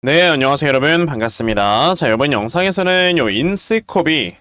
네, 안녕하세요, 여러분. 반갑습니다. 자, 이번 영상에서는 요 인스코비,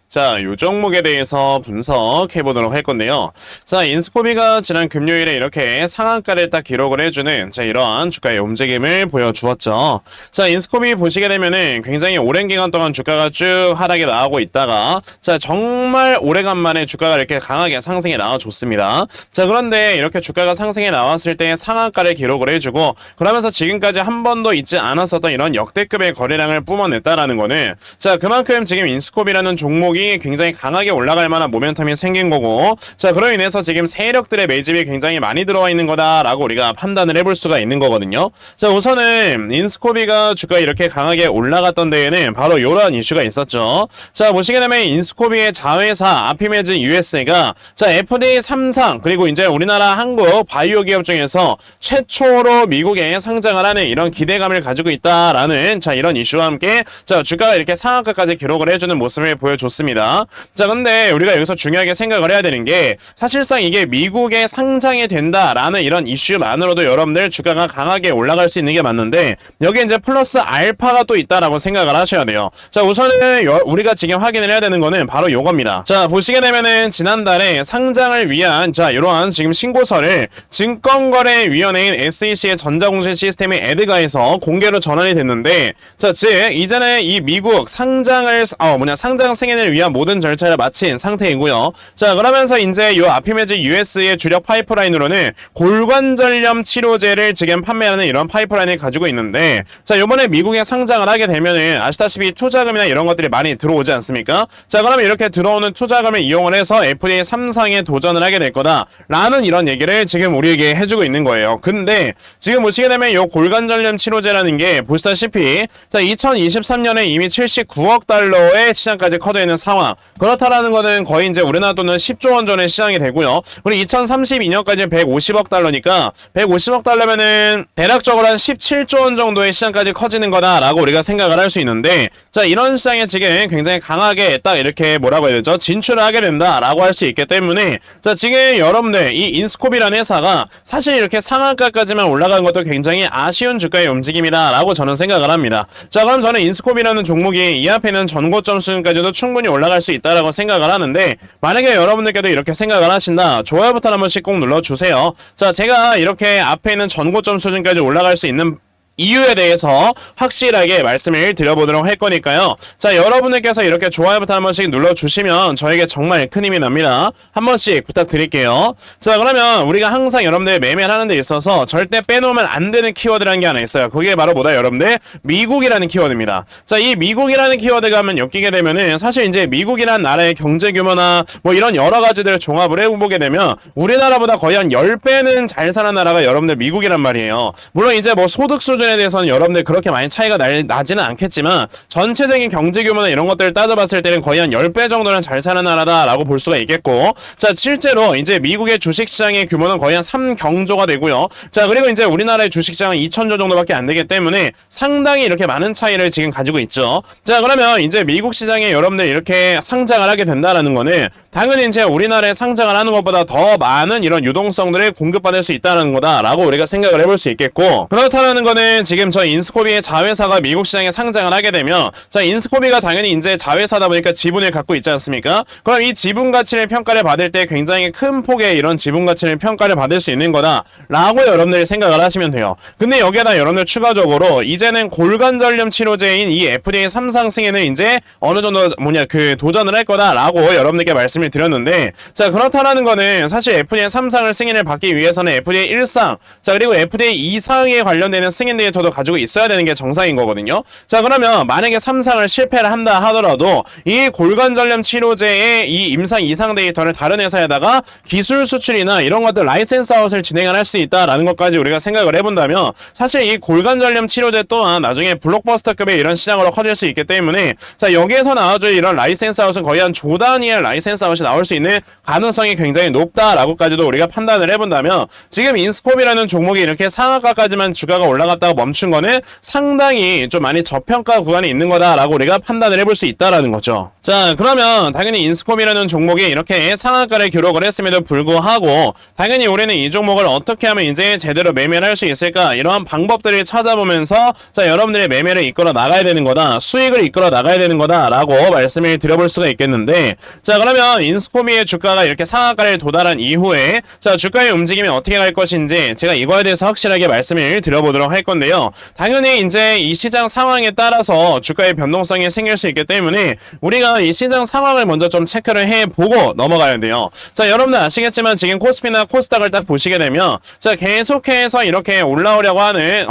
요 종목에 대해서 분석해 보도록 할 건데요. 자, 인스코비가 지난 금요일에 이렇게 상한가를 딱 기록을 해주는, 이러한 주가의 움직임을 보여주었죠. 자, 인스코비 보시게 되면은 굉장히 오랜 기간 동안 주가가 쭉 하락에 나오고 있다가, 정말 오래간만에 주가가 이렇게 강하게 상승에 나와줬습니다. 자, 그런데 이렇게 주가가 상승에 나왔을 때 상한가를 기록을 해주고, 그러면서 지금까지 한 번도 있지 않았었던 이런 역대급의 거래량을 뿜어냈다라는 거는 그만큼 지금 인스코비라는 종목이 굉장히 강하게 올라갈 만한 모멘텀이 생긴 거고, 그로 인해서 지금 세력들의 매집이 굉장히 많이 들어와 있는 거다라고 우리가 판단을 해볼 수가 있는 거거든요. 우선은 인스코비가 주가 이렇게 강하게 올라갔던 데에는 바로 이러한 이슈가 있었죠. 보시게 되면 인스코비의 자회사 아피메즈 USA가 FDA 3상 그리고 이제 우리나라 한국 바이오 기업 중에서 최초로 미국에 상장을 하는 이런 기대감을 가지고 있다라는 이런 이슈와 함께 주가가 이렇게 상한가까지 기록을 해주는 모습을 보여줬습니다. 근데 우리가 여기서 중요하게 생각을 해야 되는 게 사실상 이게 미국에 상장이 된다라는 이런 이슈만으로도 여러분들 주가가 강하게 올라갈 수 있는 게 맞는데 여기에 이제 플러스 알파가 또 있다라고 생각을 하셔야 돼요. 우선은 우리가 지금 확인을 해야 되는 거는 바로 요겁니다. 보시게 되면은 지난달에 상장을 위한 이러한 지금 신고서를 증권거래위원회인 SEC의 전자공시 시스템인 에드가에서 공개로 전환이 됐는데 즉 이전에 이 미국 상장 승인을 위한 모든 절차를 마친 상태이고요. 그러면서 이제 요 아피메즈 US의 주력 파이프라인으로는 골관절염 치료제를 지금 판매하는 이런 파이프라인을 가지고 있는데 요번에 미국에 상장을 하게 되면은 아시다시피 투자금이나 이런 것들이 많이 들어오지 않습니까? 그러면 이렇게 들어오는 투자금을 이용을 해서 FDA 3상에 도전을 하게 될 거다라는 이런 얘기를 지금 우리에게 해주고 있는 거예요. 근데 지금 보시게 되면 요 골관절염 치료제라는 게 보시다시피 2023년에 이미 79억 달러의 시장까지 커져 있는 상황. 그렇다라는 거는 거의 이제 우리나라 돈은 10조 원 전의 시장이 되고요. 우리 2032년까지 150억 달러니까 150억 달러면은 대략적으로 한 17조 원 정도의 시장까지 커지는 거다라고 우리가 생각을 할 수 있는데 이런 시장에 지금 굉장히 강하게 딱 이렇게 뭐라고 해야 되죠? 진출을 하게 된다라고 할 수 있기 때문에 지금 여러분들 이 인스코비라는 회사가 사실 이렇게 상한가까지만 올라간 것도 굉장히 아쉬운 주가의 움직임이다라고 저는 생각을 합니다. 그럼 저는 인스코비라는 종목이 이 앞에는 전고점 수준까지도 충분히 올라갈 수 있다라고 생각을 하는데 만약에 여러분들께도 이렇게 생각을 하신다 좋아요 버튼 한 번씩 꼭 눌러주세요. 제가 이렇게 앞에 있는 전고점 수준까지 올라갈 수 있는 이유에 대해서 확실하게 말씀을 드려보도록 할 거니까요. 여러분들께서 이렇게 좋아요 버튼 한 번씩 눌러주시면 저에게 정말 큰 힘이 납니다. 한 번씩 부탁드릴게요. 그러면 우리가 항상 여러분들 매매를 하는 데 있어서 절대 빼놓으면 안 되는 키워드라는 게 하나 있어요. 그게 바로 뭐다 여러분들? 미국이라는 키워드입니다. 이 미국이라는 키워드가 한번 엮이게 되면은 사실 이제 미국이라는 나라의 경제 규모나 뭐 이런 여러 가지들을 종합을 해보게 되면 우리나라보다 거의 한 10배는 잘 사는 나라가 여러분들 미국이란 말이에요. 물론 이제 뭐 소득 수준 에 대해서는 여러분들 그렇게 많이 차이가 나지는 않겠지만 전체적인 경제 규모나 이런 것들을 따져봤을 때는 거의 한 10배 정도는 잘 사는 나라다라고 볼 수가 있겠고 실제로 이제 미국의 주식시장의 규모는 거의 한 3경조가 되고요. 그리고 이제 우리나라의 주식시장은 2천조 정도밖에 안 되기 때문에 상당히 이렇게 많은 차이를 지금 가지고 있죠. 그러면 이제 미국 시장에 여러분들 이렇게 상장을 하게 된다라는 거는 당연히 이제 우리나라에 상장을 하는 것보다 더 많은 이런 유동성들을 공급받을 수 있다는 거다라고 우리가 생각을 해볼 수 있겠고 그렇다는 거는 지금 저 인스코비의 자회사가 미국 시장에 상장을 하게 되면 인스코비가 당연히 이제 자회사다 보니까 지분을 갖고 있지 않습니까? 그럼 이 지분 가치를 평가를 받을 때 굉장히 큰 폭의 이런 지분 가치를 평가를 받을 수 있는 거다라고 여러분들이 생각을 하시면 돼요. 근데 여기에다 여러분들 추가적으로 이제는 골관절염 치료제인 이 FDA 3상 승인을 이제 어느 정도 도전을 할 거다라고 여러분들께 말씀을 드렸는데 그렇다라는 거는 사실 FDA 3상을 승인을 받기 위해서는 FDA 1상 그리고 FDA 2상에 관련되는 승인 데이터도 가지고 있어야 되는 게 정상인 거거든요. 그러면 만약에 3상을 실패를 한다 하더라도 이 골관절염 치료제의 이 임상 2상 데이터를 다른 회사에다가 기술 수출이나 이런 것들 라이센스 아웃을 진행을 할 수 있다라는 것까지 우리가 생각을 해본다면 사실 이 골관절염 치료제 또한 나중에 블록버스터급의 이런 시장으로 커질 수 있기 때문에 여기에서 나와줄 이런 라이센스 아웃은 거의 한 조 단위의 라이센스 아웃이 나올 수 있는 가능성이 굉장히 높다라고까지도 우리가 판단을 해본다면 지금 인스코비라는 종목이 이렇게 상한가까지만 주가가 올라갔다고 상승세가 멈춘 거는 상당히 좀 많이 저평가 구간이 있는 거다라고 우리가 판단을 해볼 수 있다라는 거죠. 자, 그러면 당연히 인스콤이라는 종목이 이렇게 상한가를 기록을 했음에도 불구하고 당연히 우리는 이 종목을 어떻게 하면 이제 제대로 매매를 할 수 있을까, 이러한 방법들을 찾아보면서 자, 여러분들의 매매를 이끌어 나가야 되는 거다, 수익을 이끌어 나가야 되는 거다 라고 말씀을 드려볼 수가 있겠는데, 자, 그러면 인스콤의 주가가 이렇게 상한가를 도달한 이후에 자, 주가의 움직임이 어떻게 갈 것인지 제가 이거에 대해서 확실하게 말씀을 드려보도록 할 건데요. 당연히 이제 이 시장 상황에 따라서 주가의 변동성이 생길 수 있기 때문에 우리가 이 시장 상황을 먼저 좀 체크를 해보고 넘어가야 돼요. 자, 여러분들 아시겠지만 지금 코스피나 코스닥을 딱 보시게 되면 자, 계속해서 이렇게 올라오려고 하는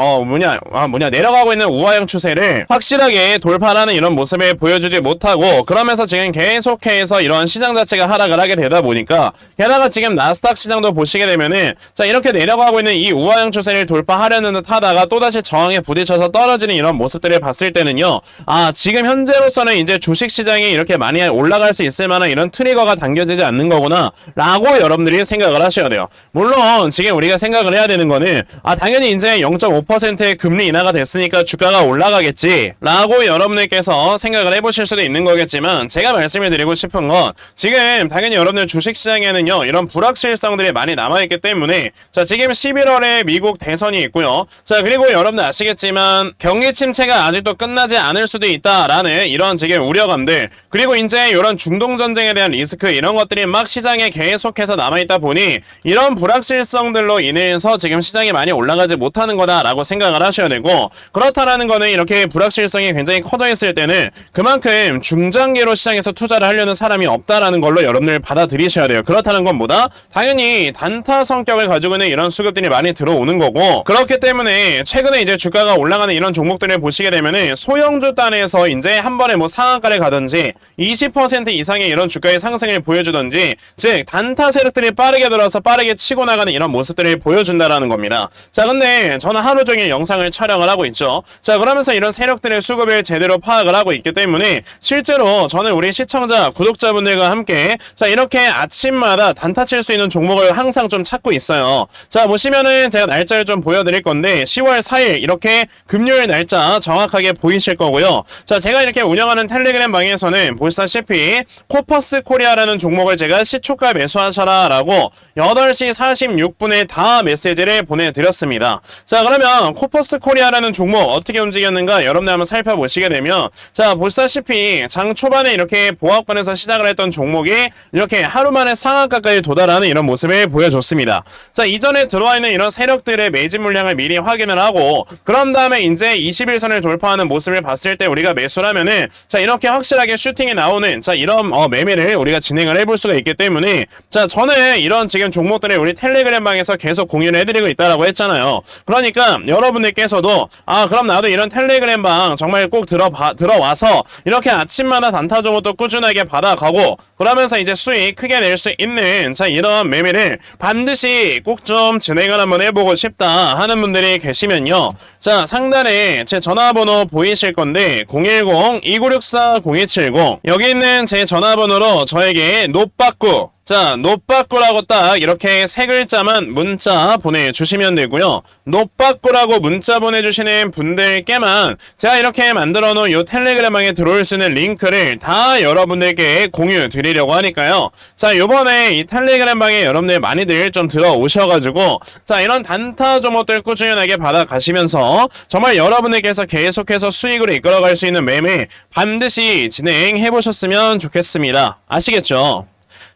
내려가고 있는 우하형 추세를 확실하게 돌파하는 이런 모습을 보여주지 못하고, 그러면서 지금 계속해서 이런 시장 자체가 하락을 하게 되다 보니까, 게다가 지금 나스닥 시장도 보시게 되면은 자, 이렇게 내려가고 있는 이 우하형 추세를 돌파하려는 듯 하다가 또다시 저항에 부딪혀서 떨어지는 이런 모습들을 봤을 때는요, 아, 지금 현재로서는 이제 주식 시장이 이렇게 많이 올라갈 수 있을 만한 이런 트리거가 당겨지지 않는 거구나 라고 여러분들이 생각을 하셔야 돼요. 물론 지금 우리가 생각을 해야 되는 거는 당연히 이제 0.5%의 금리 인하가 됐으니까 주가가 올라가겠지 라고 여러분들께서 생각을 해보실 수도 있는 거겠지만, 제가 말씀을 드리고 싶은 건 지금 당연히 여러분들 주식시장에는요 이런 불확실성들이 많이 남아있기 때문에 자, 지금 11월에 미국 대선이 있고요. 자, 그리고 여러분들 아시겠지만 경기 침체가 아직도 끝나지 않을 수도 있다라는 이런 지금 우려감들, 그리고 이제 이런 중동 전쟁에 대한 리스크, 이런 것들이 막 시장에 계속해서 남아있다 보니 이런 불확실성들로 인해서 지금 시장이 많이 올라가지 못하는 거다라고 생각을 하셔야 되고, 그렇다라는 거는 이렇게 불확실성이 굉장히 커져 있을 때는 그만큼 중장기로 시장에서 투자를 하려는 사람이 없다라는 걸로 여러분들 받아들이셔야 돼요. 그렇다는 건 뭐다? 당연히 단타 성격을 가지고 있는 이런 수급들이 많이 들어오는 거고, 그렇기 때문에 최근에 이제 주가가 올라가는 이런 종목들을 보시게 되면은 소형주 단에서 이제 한 번에 뭐 상한가를 가든지 20% 이상의 이런 주가의 상승을 보여주든지, 즉 단타 세력들이 빠르게 들어서 빠르게 치고 나가는 이런 모습들을 보여준다라는 겁니다. 자, 근데 저는 하루 종일 영상을 촬영을 하고 있죠. 자, 그러면서 이런 세력들의 수급을 제대로 파악을 하고 있기 때문에 실제로 저는 우리 시청자, 구독자분들과 함께 자, 이렇게 아침마다 단타 칠 수 있는 종목을 항상 좀 찾고 있어요. 자, 보시면은 제가 날짜를 좀 보여드릴 건데 10월 4일 이렇게 금요일 날짜 정확하게 보이실 거고요. 자, 제가 이렇게 운영하는 텔레그램 방에서는 보시다시피 코퍼스 코리아라는 종목을 제가 시초가 매수하셔라 라고 8시 46분에 다 메시지를 보내드렸습니다. 자, 그러면 코퍼스 코리아라는 종목 어떻게 움직였는가 여러분들 한번 살펴보시게 되면, 자, 보시다시피 장 초반에 이렇게 보합권에서 시작을 했던 종목이 이렇게 하루 만에 상한가까지 도달하는 이런 모습을 보여줬습니다. 자, 이전에 들어와 있는 이런 세력들의 매집 물량을 미리 확인을 하고, 그런 다음에 이제 21선을 돌파하는 모습을 봤을 때 우리가 매수를 하면은 자, 이렇게 확실하게 슈팅이 나오는 자, 이런 매매를 우리가 진행을 해볼 수가 있기 때문에, 자, 저는 이런 지금 종목들을 우리 텔레그램 방에서 계속 공유를 해드리고 있다라고 했잖아요. 그러니까 여러분들께서도 그럼 나도 이런 텔레그램 방 정말 꼭 들어와서 이렇게 아침마다 단타 종목도 꾸준하게 받아가고, 그러면서 이제 수익 크게 낼 수 있는 자, 이런 매매를 반드시 꼭 좀 진행을 한번 해보고 싶다 하는 분들이 계시면요, 자, 상단에 제 전화번호 보이실 건데 010-2964-0270 여기 있는 제 전화번호로 저에게 노빠꾸, 자, 노빠꾸라고 딱 이렇게 세 글자만 문자 보내주시면 되고요. 노빠꾸라고 문자 보내주시는 분들께만 제가 이렇게 만들어 놓은 요 텔레그램방에 들어올 수 있는 링크를 다 여러분들께 공유 드리려고 하니까요. 자, 요번에 이 텔레그램방에 여러분들 많이들 좀 들어오셔가지고 자, 이런 단타 종목들 꾸준하게 받아가시면서 정말 여러분들께서 계속해서 수익으로 이끌어갈 수 있는 매매 반드시 진행해보셨으면 좋겠습니다. 아시겠죠?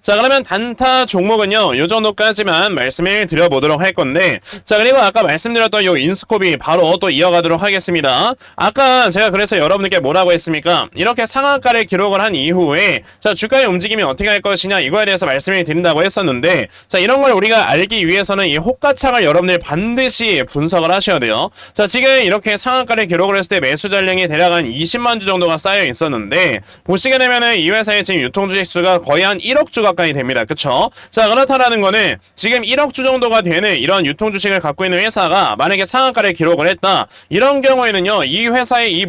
자, 그러면 단타 종목은요, 요 정도까지만 말씀을 드려보도록 할 건데, 자, 그리고 아까 말씀드렸던 요 인스코비 바로 또 이어가도록 하겠습니다. 아까 제가 그래서 여러분들께 뭐라고 했습니까? 이렇게 상한가를 기록을 한 이후에 자, 주가의 움직임이 어떻게 할 것이냐 이거에 대해서 말씀을 드린다고 했었는데, 자, 이런 걸 우리가 알기 위해서는 이 호가창을 여러분들 반드시 분석을 하셔야 돼요. 자, 지금 이렇게 상한가를 기록을 했을 때 매수 잔량이 대략 한 20만 주 정도가 쌓여 있었는데, 보시게 되면은 이 회사의 지금 유통 주식 수가 거의 한 1억 주가 가까이 됩니다. 그쵸? 자, 그렇다라는 거는 지금 1억 주 정도가 되는 이런 유통 주식을 갖고 있는 회사가 만약에 상한가를 기록을 했다. 이런 경우에는요, 이 회사의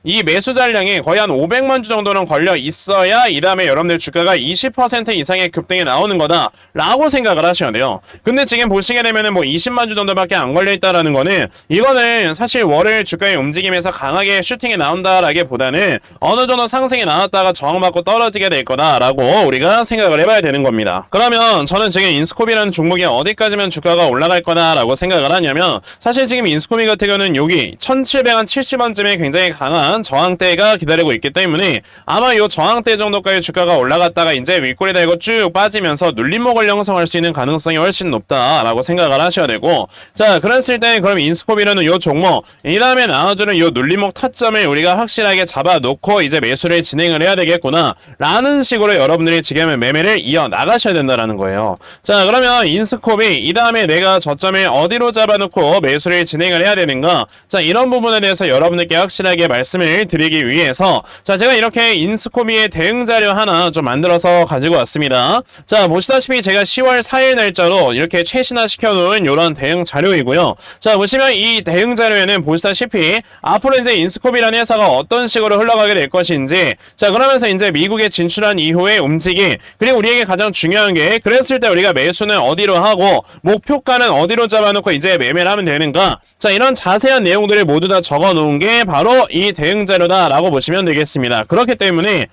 이 매수 잔량이 거의 한 500만 주 정도는 걸려 있어야 이 다음에 여러분들 주가가 20% 이상의 급등이 나오는 거다라고 생각을 하셔야 돼요. 근데 지금 보시게 되면은 뭐 20만 주 정도밖에 안 걸려 있다라는 거는 이거는 사실 월요일 주가의 움직임에서 강하게 슈팅이 나온다라기보다는 어느 정도 상승이 나왔다가 저항받고 떨어지게 될 거다라고 우리가 생각을 해봐야 되는 겁니다. 그러면 저는 지금 인스코비라는 종목이 어디까지면 주가가 올라갈 거다라고 생각을 하냐면 사실 지금 인스코비 같은 경우는 여기 1770원쯤에 굉장히 강한 저항대가 기다리고 있기 때문에 아마 이 저항대 정도까지 주가가 올라갔다가 이제 윗골이 달고 쭉 빠지면서 눌림목을 형성할 수 있는 가능성이 훨씬 높다라고 생각을 하셔야 되고, 자, 그랬을 때 그럼 인스코비라는 이 종목 이 다음에 나와주는 이 눌림목 타점을 우리가 확실하게 잡아놓고 이제 매수를 진행을 해야 되겠구나 라는 식으로 여러분들이 지금 매매를 이어 나가셔야 된다라는 거예요. 자, 그러면 인스코비 이 다음에 내가 저점을 어디로 잡아놓고 매수를 진행을 해야 되는가, 자, 이런 부분에 대해서 여러분들께 확실하게 말씀을 드리기 위해서 자, 제가 이렇게 인스코비의 대응 자료 하나 좀 만들어서 가지고 왔습니다. 자, 보시다시피 제가 10월 4일 날짜로 이렇게 최신화 시켜놓은 이런 대응 자료이고요. 자, 보시면 이 대응 자료에는 보시다시피 앞으로 이제 인스코비라는 회사가 어떤 식으로 흘러가게 될 것인지, 자, 그러면서 이제 미국에 진출한 이후의 움직임, 그리고 우리에게 가장 중요한 게 그랬을 때 우리가 매수는 어디로 하고 목표가는 어디로 잡아놓고 이제 매매를 하면 되는가, 자, 이런 자세한 내용들을 모두 다 적어 놓은 게 바로 이 대응 자료다라고 보시면 되겠습니다. 그렇기 때문에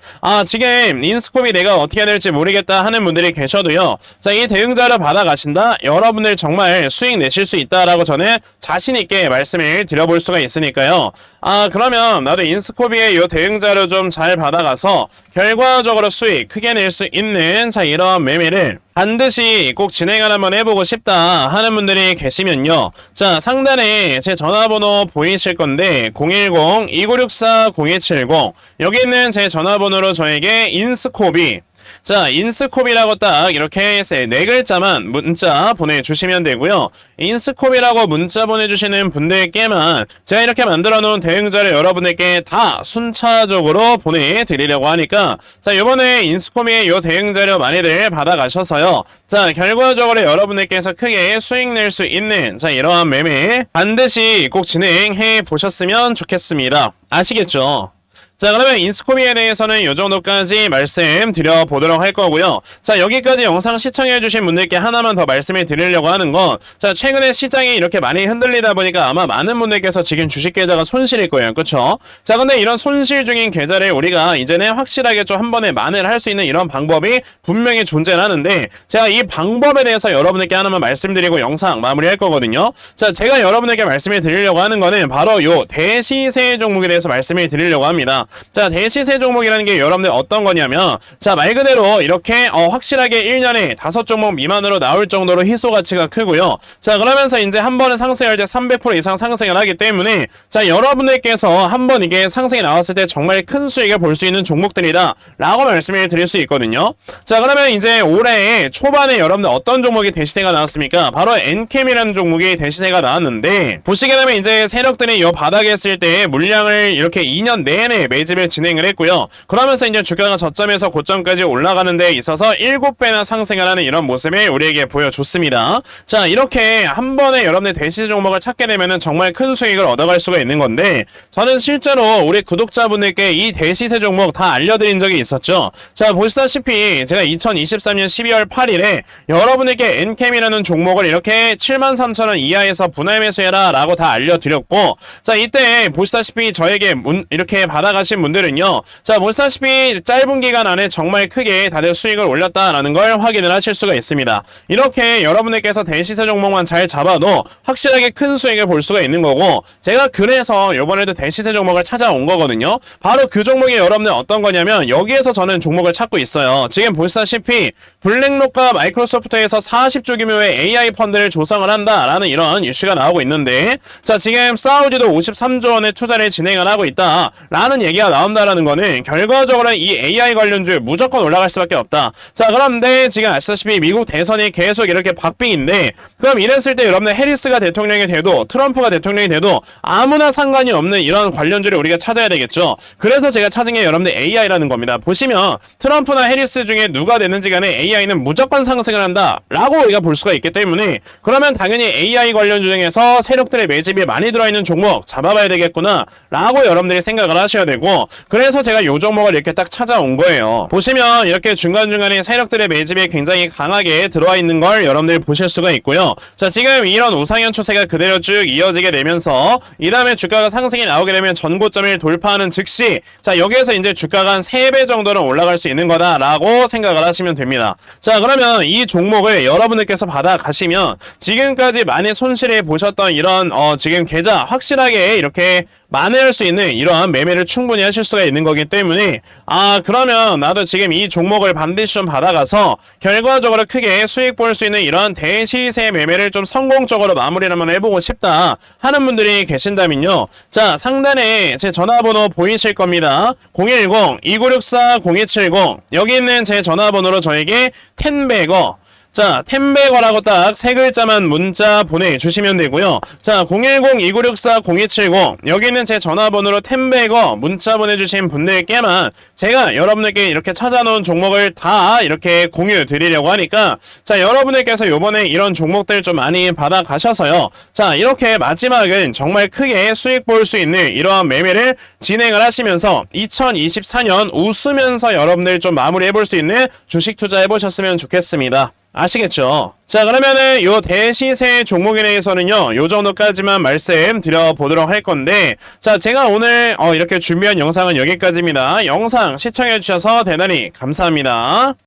지금 인스코비 내가 어떻게 해야 될지 모르겠다 하는 분들이 계셔도요, 자, 이 대응 자료 받아가신다, 여러분들 정말 수익 내실 수 있다라고 저는 자신 있게 말씀을 드려볼 수가 있으니까요. 그러면 나도 인스코비의 이 대응 자료 좀 잘 받아가서 결과적으로 수익 크게 낼 수 있는, 자, 이런 매매를 반드시 꼭 진행을 한번 해보고 싶다 하는 분들이 계시면요, 자, 상단에 제 전화번호 보이실 건데 010-2964-0270 여기 있는 제 전화번호로 저에게 인스코비, 자, 인스코비라고 딱 이렇게 네 글자만 문자 보내주시면 되고요. 인스코비라고 문자 보내주시는 분들께만 제가 이렇게 만들어 놓은 대응자를 여러분에게 다 순차적으로 보내드리려고 하니까, 자, 요번에 인스코비의 요 대응자료 많이들 받아가셔서요, 자, 결과적으로 여러분들께서 크게 수익 낼 수 있는, 자, 이러한 매매 반드시 꼭 진행해 보셨으면 좋겠습니다. 아시겠죠? 자, 그러면 인스코비에 대해서는 이 정도까지 말씀드려 보도록 할 거고요. 자, 여기까지 영상 시청해주신 분들께 하나만 더 말씀을 드리려고 하는 건, 자, 최근에 시장이 이렇게 많이 흔들리다 보니까 아마 많은 분들께서 지금 주식 계좌가 손실일 거예요. 그쵸? 자, 근데 이런 손실 중인 계좌를 우리가 이제는 확실하게 좀 한 번에 만회를 할 수 있는 이런 방법이 분명히 존재를 하는데, 제가 이 방법에 대해서 여러분들께 하나만 말씀드리고 영상 마무리할 거거든요. 자, 제가 여러분에게 말씀을 드리려고 하는 거는 바로 요 대시세 종목에 대해서 말씀을 드리려고 합니다. 자, 대시세 종목이라는 게 여러분들 어떤 거냐면, 자, 말 그대로 이렇게 확실하게 1년에 5종목 미만으로 나올 정도로 희소 가치가 크고요. 자, 그러면서 이제 한 번은 상승할 때 300% 이상 상승을 하기 때문에, 자, 여러분들께서 한 번 이게 상승이 나왔을 때 정말 큰 수익을 볼 수 있는 종목들이다 라고 말씀을 드릴 수 있거든요. 자, 그러면 이제 올해 초반에 여러분들 어떤 종목이 대시세가 나왔습니까? 바로 엔캠이라는 종목이 대시세가 나왔는데, 보시게 되면 이제 세력들이 이 바닥에 있을 때 물량을 이렇게 2년 내내 매집을 진행을 했고요. 그러면서 이제 주가가 저점에서 고점까지 올라가는 데 있어서 7배나 상승을 하는 이런 모습을 우리에게 보여줬습니다. 자, 이렇게 한 번에 여러분들 대시세 종목을 찾게 되면은 정말 큰 수익을 얻어갈 수가 있는 건데, 저는 실제로 우리 구독자분들께 이 대시세 종목 다 알려드린 적이 있었죠. 자, 보시다시피 제가 2023년 12월 8일에 여러분에게 엔캠이라는 종목을 이렇게 73,000원 이하에서 분할 매수해라 라고 다 알려드렸고, 자, 이때 보시다시피 저에게 이렇게 받아가신 분들은요, 자, 보시다시피 짧은 기간 안에 정말 크게 다들 수익을 올렸다라는 걸 확인을 하실 수가 있습니다. 이렇게 여러분들께서 대시세 종목만 잘 잡아도 확실하게 큰 수익을 볼 수가 있는 거고, 제가 그래서 이번에도 대시세 종목을 찾아온 거거든요. 바로 그 종목이 여러분들 어떤 거냐면, 여기에서 저는 종목을 찾고 있어요. 지금 보시다시피 블랙록과 마이크로소프트에서 40조 규모의 AI 펀드를 조성을 한다라는 이런 이슈가 나오고 있는데, 자, 지금 사우디도 53조 원의 투자를 진행을 하고 있다라는 얘기 얘기가 나온다라는 거는 결과적으로 이 AI 관련주에 무조건 올라갈 수밖에 없다. 자, 그런데 지금 아시다시피 미국 대선이 계속 이렇게 박빙인데, 그럼 이랬을 때 여러분들 해리스가 대통령이 돼도 트럼프가 대통령이 돼도 아무나 상관이 없는 이런 관련주를 우리가 찾아야 되겠죠. 그래서 제가 찾은 게 여러분들 AI라는 겁니다. 보시면 트럼프나 해리스 중에 누가 되는지 간에 AI는 무조건 상승을 한다 라고 우리가 볼 수가 있기 때문에, 그러면 당연히 AI 관련주 중에서 세력들의 매집이 많이 들어있는 종목 잡아봐야 되겠구나 라고 여러분들이 생각을 하셔야 되고, 그래서 제가 요 종목을 이렇게 딱 찾아온 거예요. 보시면 이렇게 중간중간에 세력들의 매집이 굉장히 강하게 들어와 있는 걸 여러분들이 보실 수가 있고요. 자, 지금 이런 우상향 추세가 그대로 쭉 이어지게 되면서 이 다음에 주가가 상승이 나오게 되면 전고점을 돌파하는 즉시, 자, 여기에서 이제 주가가 한 3배 정도는 올라갈 수 있는 거다라고 생각을 하시면 됩니다. 자, 그러면 이 종목을 여러분들께서 받아가시면 지금까지 많이 손실해 보셨던 이런 지금 계좌 확실하게 이렇게 만회할 수 있는 이러한 매매를 충분히 하실 수가 있는 거기 때문에, 그러면 나도 지금 이 종목을 반드시 좀 받아가서 결과적으로 크게 수익 볼 수 있는 이러한 대시세 매매를 좀 성공적으로 마무리를 한번 해보고 싶다 하는 분들이 계신다면요, 자, 상단에 제 전화번호 보이실 겁니다. 010-2964-0270 여기 있는 제 전화번호로 저에게 텐베거, 자, 텐베거라고 딱 세 글자만 문자 보내주시면 되고요. 자, 010-2964-0270 여기는 제 전화번호로 텐베거 문자 보내주신 분들께만 제가 여러분들께 이렇게 찾아놓은 종목을 다 이렇게 공유 드리려고 하니까, 자, 여러분들께서 요번에 이런 종목들 좀 많이 받아가셔서요, 자, 이렇게 마지막은 정말 크게 수익 볼 수 있는 이러한 매매를 진행을 하시면서 2024년 웃으면서 여러분들 좀 마무리해볼 수 있는 주식 투자해보셨으면 좋겠습니다. 아시겠죠? 자, 그러면은 요 대시세 종목에 대해서는요, 요 정도까지만 말씀드려보도록 할 건데, 자, 제가 오늘 이렇게 준비한 영상은 여기까지입니다. 영상 시청해주셔서 대단히 감사합니다.